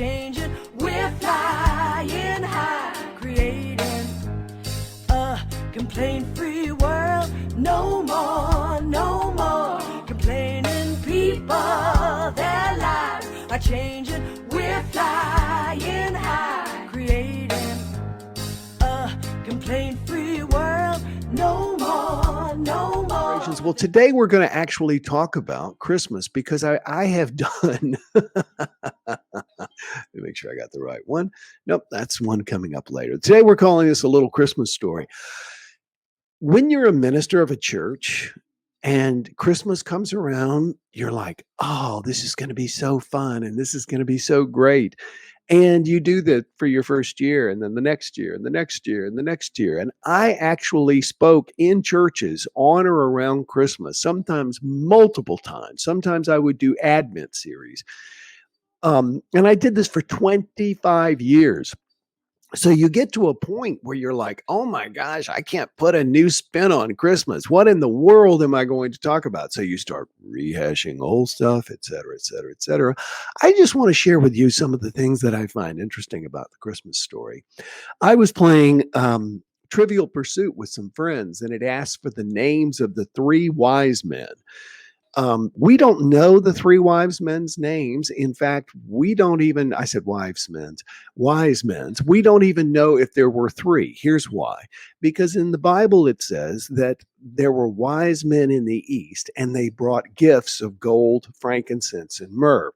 changing. We're flying high, creating a complaint-free world. No more, no more complaining people. Their lives are changing. We're flying high, creating a complaint-free world. No more, no more. Well, today we're going to actually talk about Christmas because I have done. Let me make sure I got the right one. Nope, that's one coming up later. Today we're calling this a little Christmas story. When you're a minister of a church and Christmas comes around, you're like, oh, this is going to be so fun and this is going to be so great. And you do that for your first year and then the next year and the next year and the next year. And I actually spoke in churches on or around Christmas, sometimes multiple times. Sometimes I would do Advent series. And I did this for 25 years. So you get to a point where you're like, oh my gosh, I can't put a new spin on Christmas. What in the world am I going to talk about? So you start rehashing old stuff, et cetera, et cetera, et cetera. I just want to share with you some of the things that I find interesting about the Christmas story. I was playing Trivial Pursuit with some friends, and it asked for the names of the three wise men. We don't know the three wise men's names. In fact, we don't even, I said wise men's. We don't even know if there were three. Here's why. Because in the Bible, it says that there were wise men in the East and they brought gifts of gold, frankincense, and myrrh.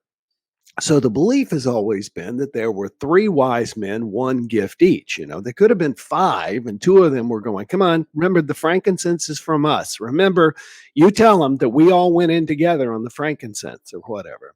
So the belief has always been that there were three wise men, one gift each. You know, there could have been five, and two of them were going, come on, remember the frankincense is from us. Remember, you tell them that we all went in together on the frankincense or whatever.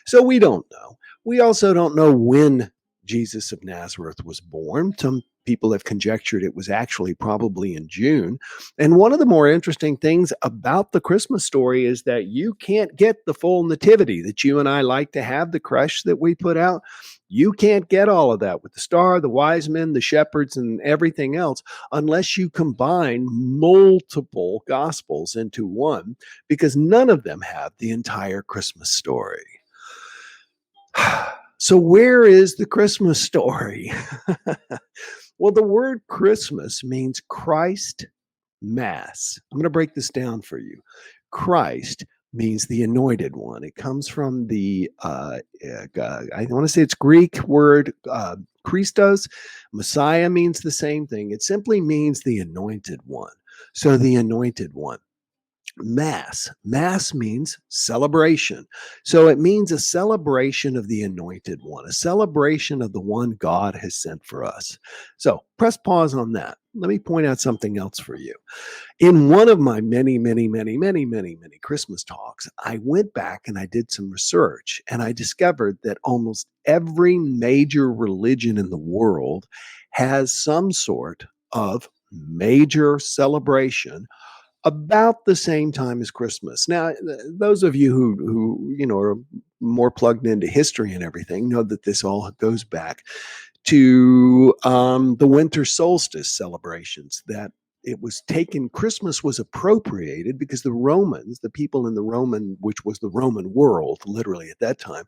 So we don't know. We also don't know when Jesus of Nazareth was born. Some people have conjectured it was actually probably in June. And one of the more interesting things about the Christmas story is that you can't get the full nativity that you and I like to have, the crush that we put out. You can't get all of that with the star, the wise men, the shepherds, and everything else unless you combine multiple gospels into one, because none of them have the entire Christmas story. So where is the Christmas story? Well, the word Christmas means Christ Mass. I'm going to break this down for you. Christ means the anointed one. It comes from the, I want to say it's Greek word Christos. Messiah means the same thing. It simply means the anointed one. So the anointed one. Mass means celebration. So it means a celebration of the anointed one, a celebration of the one God has sent for us. So press pause on that. Let me point out something else for you. In one of my many Christmas talks, I went back and I did some research, and I discovered that almost every major religion in the world has some sort of major celebration about the same time as Christmas. Now, those of you who are more plugged into history and everything know that this all goes back to the winter solstice celebrations, that it was taken, Christmas was appropriated because the Romans, the people in the Roman, which was the Roman world, literally at that time,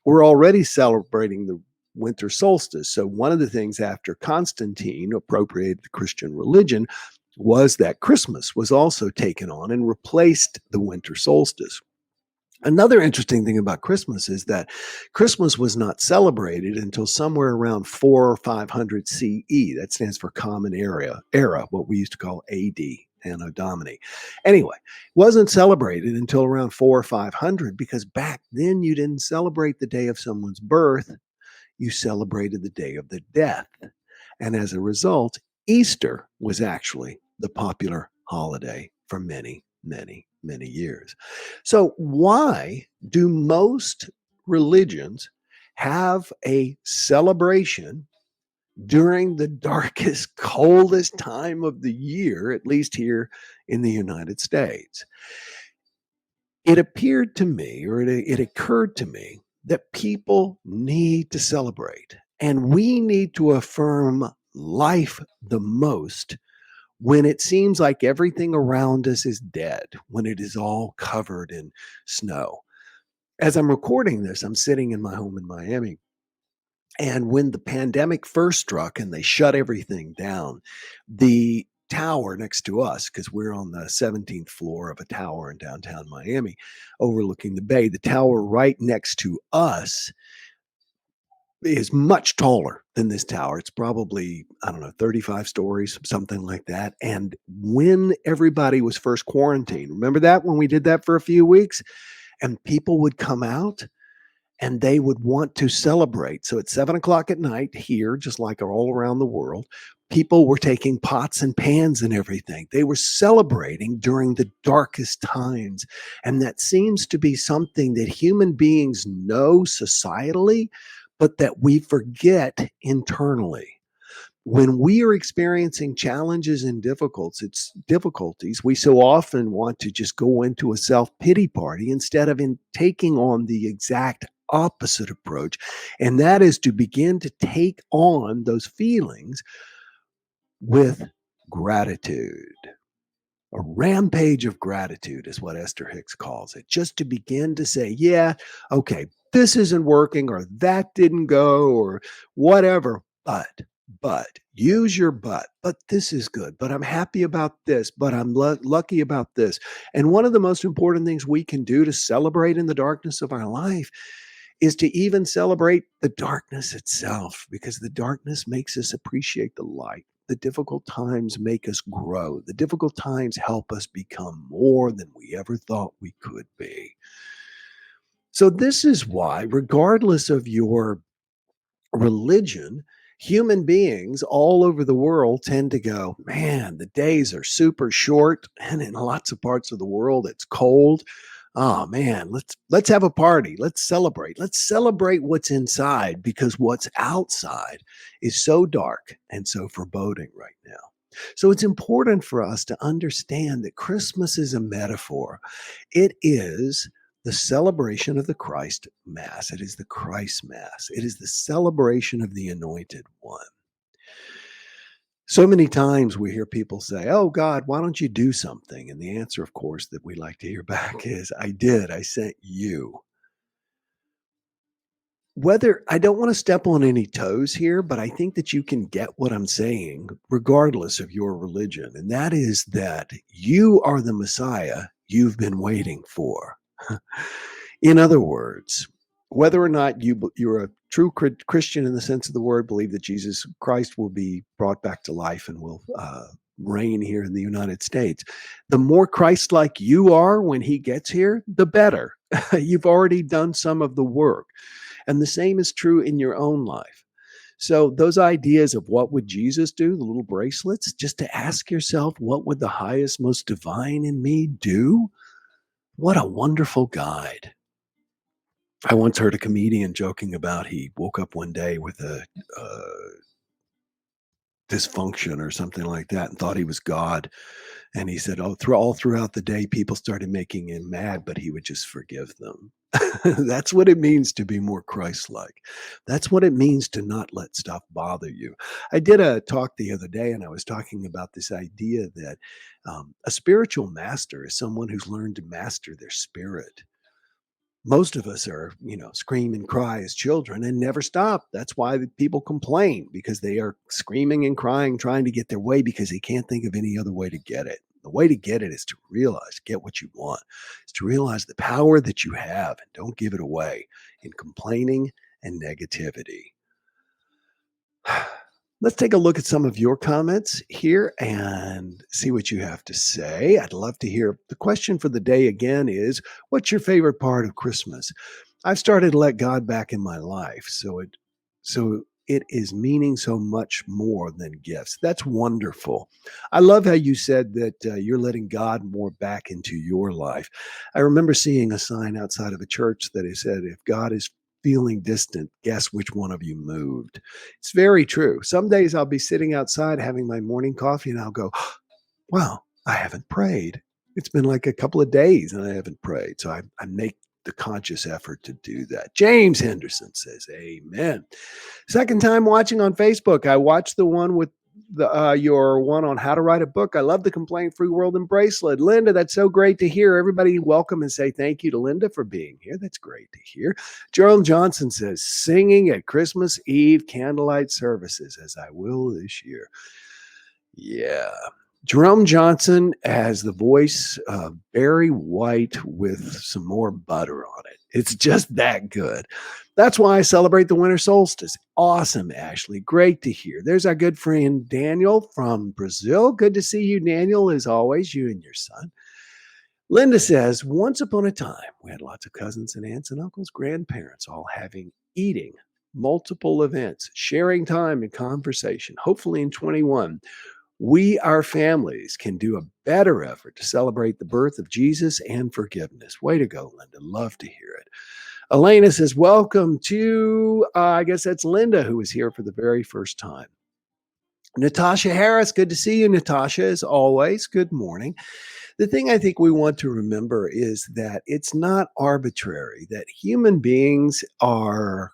were already celebrating the winter solstice. So one of the things after Constantine appropriated the Christian religion was that Christmas was also taken on and replaced the winter solstice. Another interesting thing about Christmas is that Christmas was not celebrated until somewhere around 400 or 500 CE. That stands for Common Era, what we used to call AD, Anno Domini. Anyway, wasn't celebrated until around 400 or 500 because back then you didn't celebrate the day of someone's birth. You celebrated the day of the death. And as a result, Easter was actually the popular holiday for many years. So why do most religions have a celebration during the darkest, coldest time of the year, at least here in the United States? It appeared to me, or it occurred to me, that people need to celebrate, and we need to affirm life the most when it seems like everything around us is dead, when it is all covered in snow. As I'm recording this, I'm sitting in my home in Miami, And when the pandemic first struck and they shut everything down, the tower next to us, because we're on the 17th floor of a tower in downtown Miami overlooking the bay, the tower right next to us is much taller than this tower. It's probably, I don't know, 35 stories, something like that. And when everybody was first quarantined, remember that when we did that for a few weeks and people would come out and they would want to celebrate. So at 7 o'clock at night here, just like all around the world, people were taking pots and pans and everything. They were celebrating during the darkest times. And that seems to be something that human beings know societally, but that we forget internally. When we are experiencing challenges and difficulties, we so often want to just go into a self-pity party instead of taking on the exact opposite approach. And that is to begin to take on those feelings with gratitude. A rampage of gratitude is what Esther Hicks calls it. Just to begin to say, yeah, okay, this isn't working or that didn't go or whatever, but use your but this is good, but I'm happy about this, but I'm lucky about this. And one of the most important things we can do to celebrate in the darkness of our life is to even celebrate the darkness itself, because the darkness makes us appreciate the light. The difficult times make us grow. The difficult times help us become more than we ever thought we could be. So, this is why, regardless of your religion, human beings all over the world tend to go, man, the days are super short. And in lots of parts of the world, it's cold. Oh man, let's have a party. Let's celebrate. Let's celebrate what's inside, because what's outside is so dark and so foreboding right now. So it's important for us to understand that Christmas is a metaphor. It is the celebration of the Christ Mass. It is the Christ Mass. It is the celebration of the Anointed One. So many times we hear people say, oh, God, why don't you do something? And the answer, of course, that we like to hear back is, I did. I sent you. Whether I don't want to step on any toes here, but I think that you can get what I'm saying, regardless of your religion. And that is that you are the Messiah you've been waiting for. In other words, whether or not you're a true Christian in the sense of the word, believe that Jesus Christ will be brought back to life and will reign here in the United States, the more Christ-like you are when he gets here, the better. You've already done some of the work. And the same is true in your own life. So those ideas of what would Jesus do, the little bracelets, just to ask yourself, what would the highest, most divine in me do? What a wonderful guide. I once heard a comedian joking about he woke up one day with a dysfunction or something like that and thought he was God. And he said, oh, all throughout the day, people started making him mad, but he would just forgive them. That's what it means to be more Christ-like. That's what it means to not let stuff bother you. I did a talk the other day, and I was talking about this idea that a spiritual master is someone who's learned to master their spirit. Most of us are, scream and cry as children and never stop. That's why people complain, because they are screaming and crying, trying to get their way because they can't think of any other way to get it. The way to get it is to get what you want. It's to realize the power that you have and don't give it away in complaining and negativity. Let's take a look at some of your comments here and see what you have to say. I'd love to hear. The question for the day again is, what's your favorite part of Christmas? I've started to let God back in my life, so it is meaning so much more than gifts. That's wonderful. I love how you said that you're letting God more back into your life. I remember seeing a sign outside of a church that said, if God is feeling distant, guess which one of you moved? It's very true. Some days I'll be sitting outside having my morning coffee and I'll go, wow, I haven't prayed. It's been like a couple of days and I haven't prayed. So I make the conscious effort to do that. James Henderson says, amen. Second time watching on Facebook. I watched the one with your one on how to write a book. I love the complaint-free world and bracelet. Linda, that's so great to hear. Everybody welcome and say thank you to Linda for being here. That's great to hear. Jerome Johnson says, singing at Christmas Eve candlelight services, as I will this year. Yeah. Jerome Johnson has the voice of Barry White with some more butter on it. It's just that good. That's why I celebrate the winter solstice. Awesome, Ashley. Great to hear. There's our good friend Daniel from Brazil. Good to see you, Daniel, as always, you and your son. Linda says, once upon a time, we had lots of cousins and aunts and uncles, grandparents, all eating, multiple events, sharing time and conversation. Hopefully in 21, we, our families, can do a better effort to celebrate the birth of Jesus and forgiveness. Way to go, Linda. Love to hear it. Elena says, welcome to, I guess that's Linda, who is here for the very first time. Natasha Harris, good to see you, Natasha, as always. Good morning. The thing I think we want to remember is that it's not arbitrary, that human beings are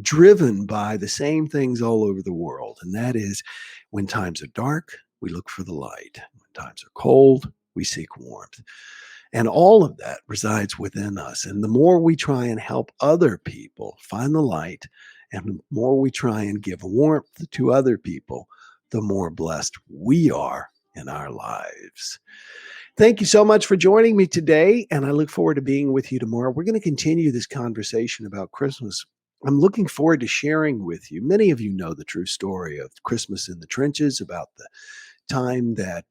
driven by the same things all over the world. And that is, when times are dark, we look for the light. When times are cold, we seek warmth. And all of that resides within us. And the more we try and help other people find the light, and the more we try and give warmth to other people, the more blessed we are in our lives. Thank you so much for joining me today, and I look forward to being with you tomorrow. We're going to continue this conversation about Christmas. I'm looking forward to sharing with you. Many of you know the true story of Christmas in the trenches, about the time that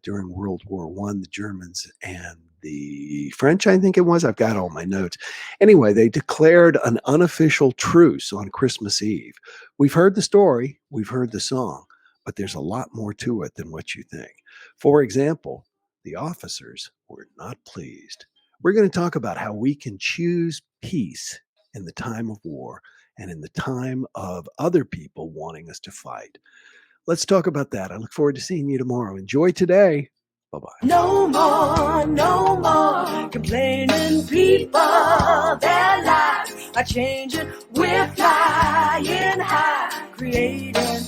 during World War I, the Germans and the French, I think it was, I've got all my notes. Anyway, they declared an unofficial truce on Christmas Eve. We've heard the story, we've heard the song, but there's a lot more to it than what you think. For example, the officers were not pleased. We're going to talk about how we can choose peace in the time of war and in the time of other people wanting us to fight. Let's talk about that. I look forward to seeing you tomorrow. Enjoy today. Bye-bye. No more complaining people. Their lives are changing. We're flying high, creating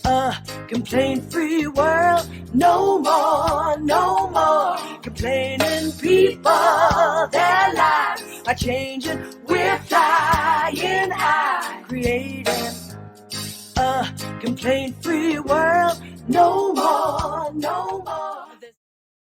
a complaint-free world. No more complaining people. Their lives are changing. We're flying high, creating a complaint-free world. No more